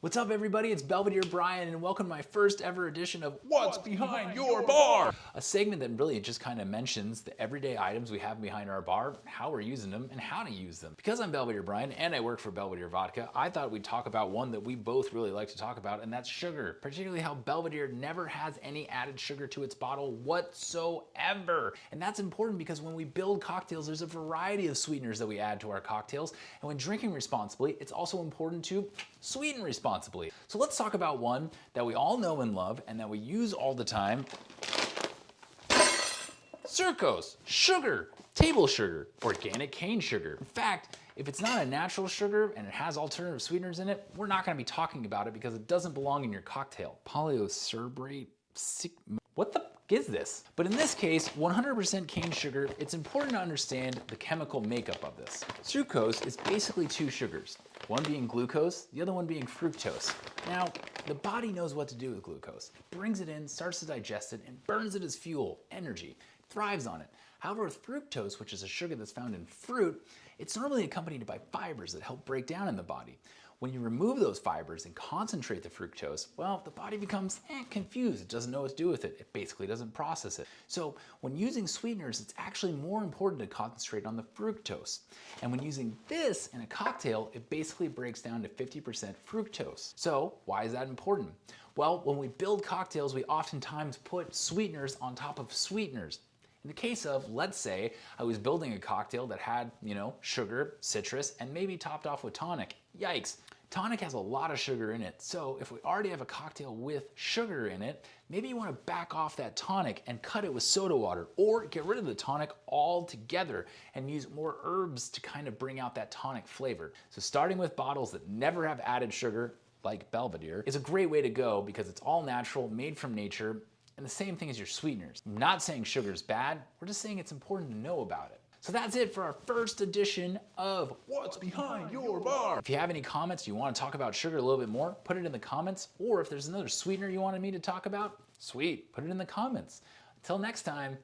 What's up, everybody? It's Belvedere Brian, and welcome to my first ever edition of What's Behind Your Bar? A segment that really just kind of mentions the everyday items we have behind our bar, how we're using them, and how to use them. Because I'm Belvedere Brian and I work for Belvedere Vodka, I thought we'd talk about one that we both really like to talk about, and that's sugar. Particularly how Belvedere never has any added sugar to its bottle whatsoever. And that's important because when we build cocktails, there's a variety of sweeteners that we add to our cocktails, and when drinking responsibly, it's also important to sweeten responsibly. So let's talk about one that we all know and love and that we use all the time. Sucrose, sugar, table sugar, organic cane sugar. In fact, if it's not a natural sugar and it has alternative sweeteners in it, we're not going to be talking about it because it doesn't belong in your cocktail. Polyocerbrate, what the is this? But in this case, 100% cane sugar, it's important to understand the chemical makeup of this. Sucrose is basically two sugars, one being glucose, the other one being fructose. Now, the body knows what to do with glucose. It brings it in, starts to digest it, and burns it as fuel, energy, thrives on it. However, with fructose, which is a sugar that's found in fruit, it's normally accompanied by fibers that help break down in the body. When you remove those fibers and concentrate the fructose, well, the body becomes confused. It doesn't know what to do with it. It basically doesn't process it. So when using sweeteners, it's actually more important to concentrate on the fructose. And when using this in a cocktail, it basically breaks down to 50% fructose. So why is that important? Well, when we build cocktails, we oftentimes put sweeteners on top of sweeteners. In the case of, let's say, I was building a cocktail that had, sugar, citrus, and maybe topped off with tonic. Yikes. Tonic has a lot of sugar in it, so if we already have a cocktail with sugar in it, maybe you want to back off that tonic and cut it with soda water, or get rid of the tonic altogether and use more herbs to kind of bring out that tonic flavor. So starting with bottles that never have added sugar, like Belvedere, is a great way to go because it's all natural, made from nature, and the same thing as your sweeteners. I'm not saying sugar's bad, we're just saying it's important to know about it. So that's it for our first edition of What's Behind Your Bar. If you have any comments, you want to talk about sugar a little bit more, put it in the comments. Or if there's another sweetener you wanted me to talk about, sweet, put it in the comments. Until next time,